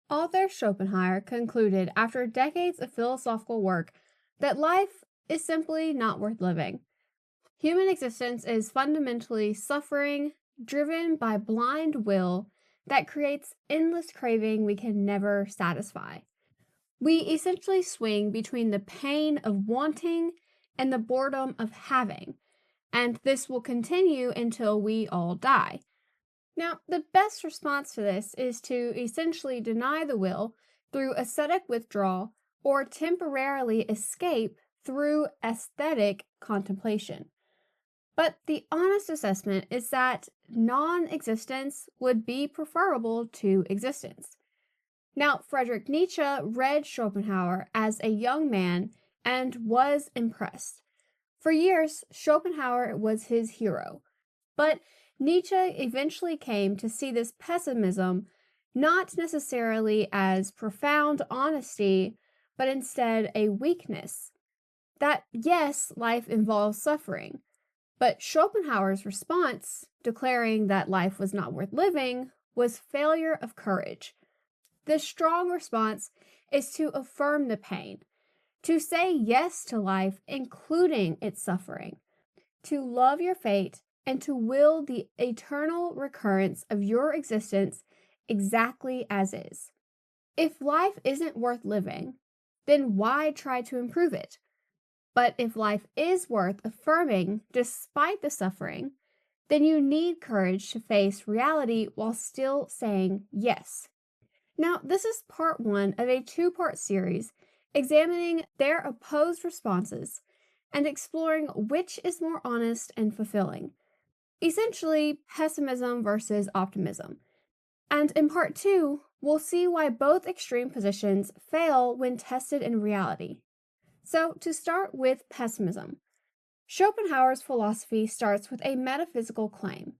Author Schopenhauer concluded after decades of philosophical work that life is simply not worth living. Human existence is fundamentally suffering, driven by blind will that creates endless craving we can never satisfy. We essentially swing between the pain of wanting and the boredom of having, and this will continue until we all die. Now, the best response to this is to essentially deny the will through ascetic withdrawal or temporarily escape through aesthetic contemplation. But the honest assessment is that non existence would be preferable to existence. Now, Friedrich Nietzsche read Schopenhauer as a young man and was impressed. For years, Schopenhauer was his hero. But Nietzsche eventually came to see this pessimism not necessarily as profound honesty, but instead a weakness. That, yes, life involves suffering, but Schopenhauer's response, declaring that life was not worth living, was failure of courage. The strong response is to affirm the pain, to say yes to life, including its suffering, to love your fate, and to will the eternal recurrence of your existence exactly as is. If life isn't worth living, then why try to improve it? But if life is worth affirming despite the suffering, then you need courage to face reality while still saying yes. Now, this is part one of a two-part series examining their opposed responses and exploring which is more honest and fulfilling. Essentially, pessimism versus optimism. And in part two, we'll see why both extreme positions fail when tested in reality. So, to start with pessimism, Schopenhauer's philosophy starts with a metaphysical claim.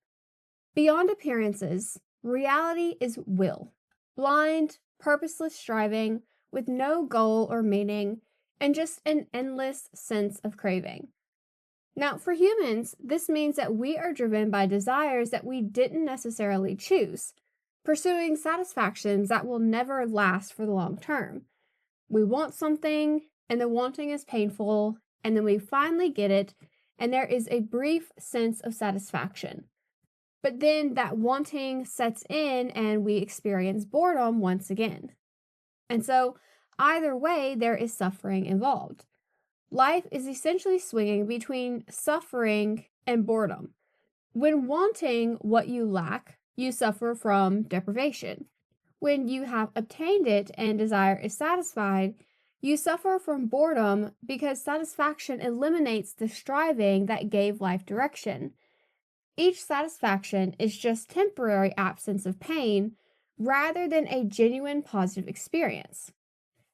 Beyond appearances, reality is will, blind, purposeless striving with no goal or meaning, and just an endless sense of craving. Now, for humans, this means that we are driven by desires that we didn't necessarily choose, pursuing satisfactions that will never last for the long term. We want something, and the wanting is painful, and then we finally get it, and there is a brief sense of satisfaction. But then that wanting sets in, and we experience boredom once again. And so, either way, there is suffering involved. Life is essentially swinging between suffering and boredom. When wanting what you lack, you suffer from deprivation. When you have obtained it and desire is satisfied, you suffer from boredom because satisfaction eliminates the striving that gave life direction. Each satisfaction is just temporary absence of pain rather than a genuine positive experience.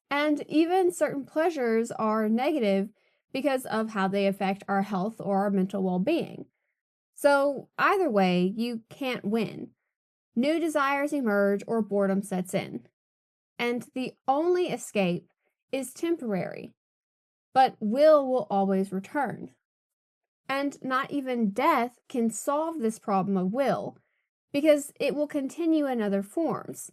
And even certain pleasures are negative because of how they affect our health or our mental well-being. So either way, you can't win. New desires emerge or boredom sets in. And the only escape is temporary, but will always return. And not even death can solve this problem of will, because it will continue in other forms.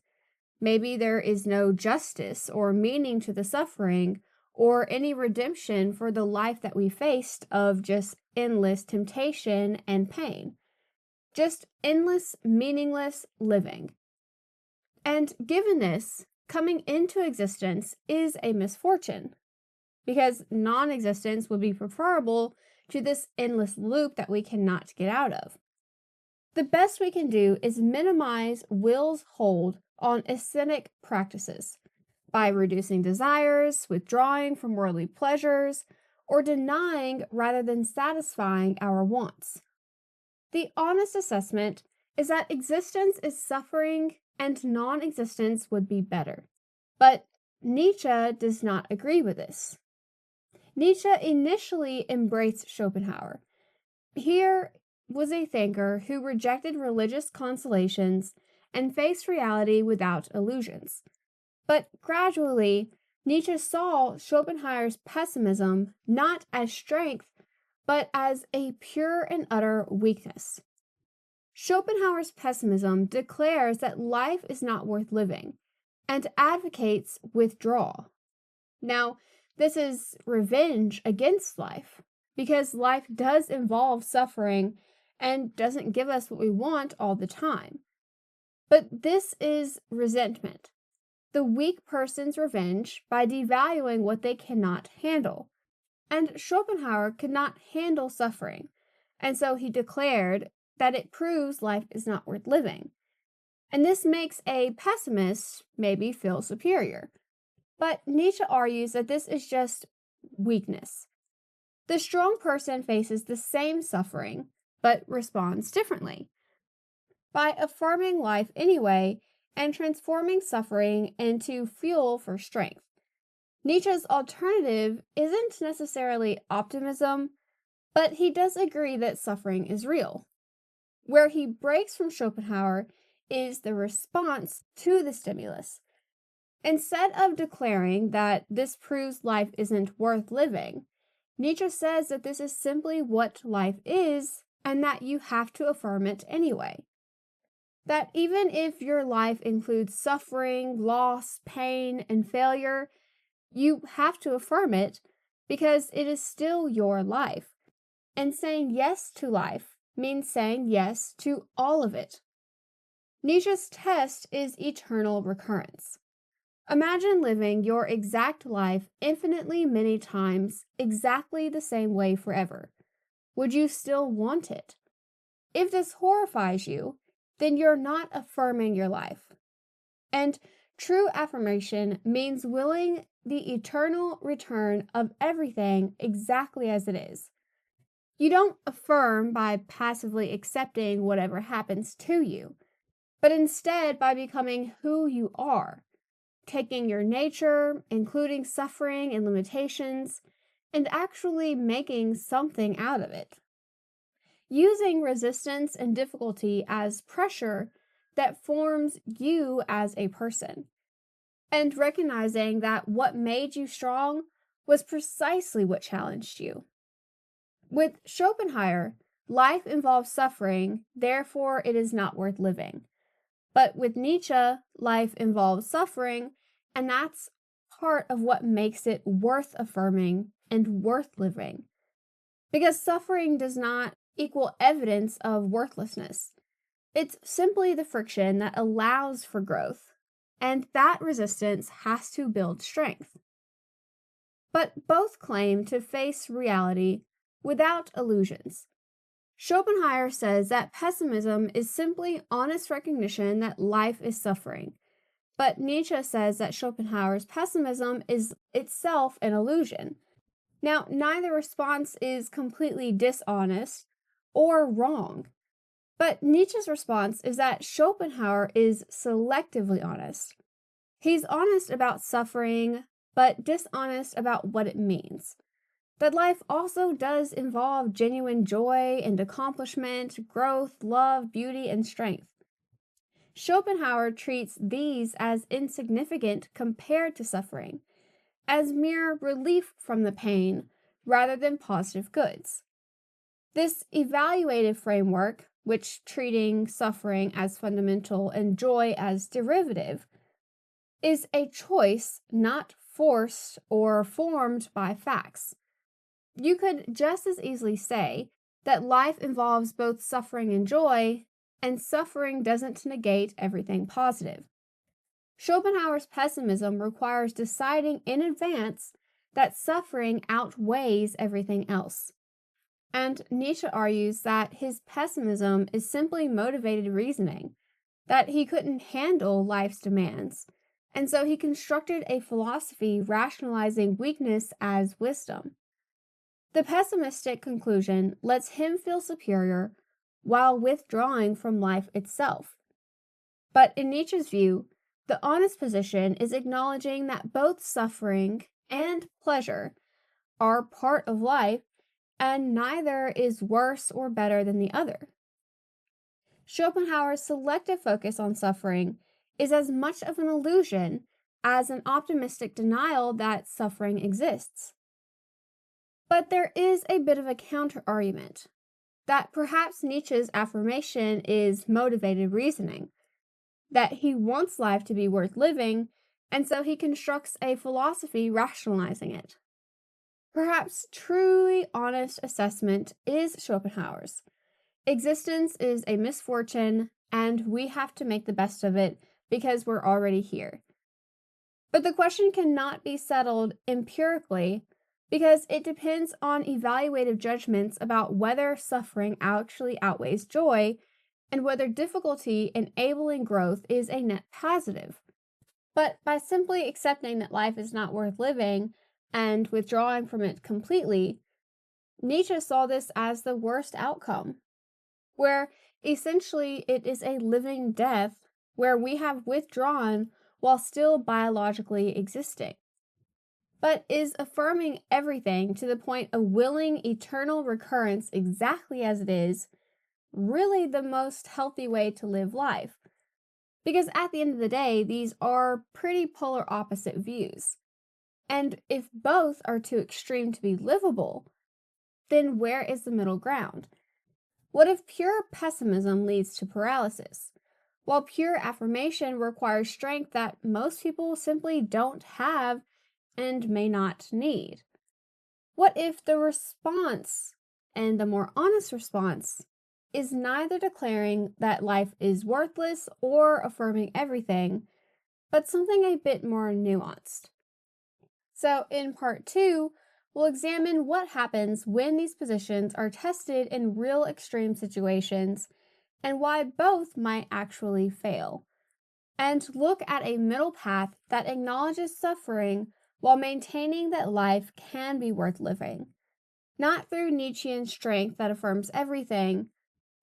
Maybe there is no justice or meaning to the suffering or any redemption for the life that we faced of just endless temptation and pain. Just endless, meaningless living. And given this, coming into existence is a misfortune, because non-existence would be preferable to this endless loop that we cannot get out of. The best we can do is minimize will's hold on ascetic practices by reducing desires, withdrawing from worldly pleasures, or denying rather than satisfying our wants. The honest assessment is that existence is suffering and non-existence would be better. But Nietzsche does not agree with this. Nietzsche initially embraced Schopenhauer. Here was a thinker who rejected religious consolations and faced reality without illusions. But gradually, Nietzsche saw Schopenhauer's pessimism not as strength, but as a pure and utter weakness. Schopenhauer's pessimism declares that life is not worth living, and advocates withdrawal. Now, this is revenge against life because life does involve suffering and doesn't give us what we want all the time. But this is resentment, the weak person's revenge by devaluing what they cannot handle. And Schopenhauer could not handle suffering, and so he declared that it proves life is not worth living. And this makes a pessimist maybe feel superior. But Nietzsche argues that this is just weakness. The strong person faces the same suffering, but responds differently. By affirming life anyway and transforming suffering into fuel for strength. Nietzsche's alternative isn't necessarily optimism, but he does agree that suffering is real. Where he breaks from Schopenhauer is the response to the stimulus. Instead of declaring that this proves life isn't worth living, Nietzsche says that this is simply what life is and that you have to affirm it anyway. That even if your life includes suffering, loss, pain, and failure, you have to affirm it because it is still your life. And saying yes to life means saying yes to all of it. Nietzsche's test is eternal recurrence. Imagine living your exact life infinitely many times, exactly the same way forever. Would you still want it? If this horrifies you, then you're not affirming your life. And true affirmation means willing the eternal return of everything exactly as it is. You don't affirm by passively accepting whatever happens to you, but instead by becoming who you are, taking your nature, including suffering and limitations, and actually making something out of it. Using resistance and difficulty as pressure that forms you as a person, and recognizing that what made you strong was precisely what challenged you. With Schopenhauer, life involves suffering, therefore it is not worth living. But with Nietzsche, life involves suffering, and that's part of what makes it worth affirming and worth living. Because suffering does not equal evidence of worthlessness. It's simply the friction that allows for growth, and that resistance has to build strength. But both claim to face reality without illusions. Schopenhauer says that pessimism is simply honest recognition that life is suffering, but Nietzsche says that Schopenhauer's pessimism is itself an illusion. Now, neither response is completely dishonest or wrong, but Nietzsche's response is that Schopenhauer is selectively honest. He's honest about suffering, but dishonest about what it means. That life also does involve genuine joy and accomplishment, growth, love, beauty, and strength. Schopenhauer treats these as insignificant compared to suffering, as mere relief from the pain rather than positive goods. This evaluative framework, which treating suffering as fundamental and joy as derivative, is a choice not forced or formed by facts. You could just as easily say that life involves both suffering and joy, and suffering doesn't negate everything positive. Schopenhauer's pessimism requires deciding in advance that suffering outweighs everything else. And Nietzsche argues that his pessimism is simply motivated reasoning, that he couldn't handle life's demands, and so he constructed a philosophy rationalizing weakness as wisdom. The pessimistic conclusion lets him feel superior while withdrawing from life itself. But in Nietzsche's view, the honest position is acknowledging that both suffering and pleasure are part of life, and neither is worse or better than the other. Schopenhauer's selective focus on suffering is as much of an illusion as an optimistic denial that suffering exists. But there is a bit of a counter-argument, that perhaps Nietzsche's affirmation is motivated reasoning, that he wants life to be worth living and so he constructs a philosophy rationalizing it. Perhaps truly honest assessment is Schopenhauer's. Existence is a misfortune, and we have to make the best of it because we're already here. But the question cannot be settled empirically because it depends on evaluative judgments about whether suffering actually outweighs joy and whether difficulty enabling growth is a net positive. But by simply accepting that life is not worth living and withdrawing from it completely, Nietzsche saw this as the worst outcome, where essentially it is a living death where we have withdrawn while still biologically existing. But is affirming everything to the point of willing eternal recurrence exactly as it is really the most healthy way to live life? Because at the end of the day, these are pretty polar opposite views. And if both are too extreme to be livable, then where is the middle ground? What if pure pessimism leads to paralysis, while pure affirmation requires strength that most people simply don't have and may not need? What if the response, and the more honest response, is neither declaring that life is worthless or affirming everything, but something a bit more nuanced? So, in part two, we'll examine what happens when these positions are tested in real extreme situations and why both might actually fail, and look at a middle path that acknowledges suffering while maintaining that life can be worth living, not through Nietzschean strength that affirms everything,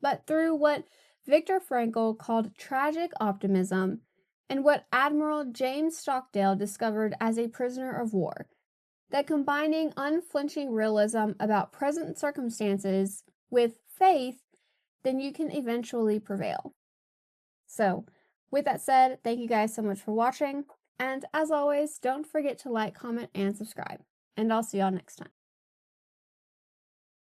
but through what Viktor Frankl called tragic optimism and what Admiral James Stockdale discovered as a prisoner of war, that combining unflinching realism about present circumstances with faith, then you can eventually prevail. So, with that said, thank you guys so much for watching, and as always, don't forget to like, comment, and subscribe, and I'll see y'all next time.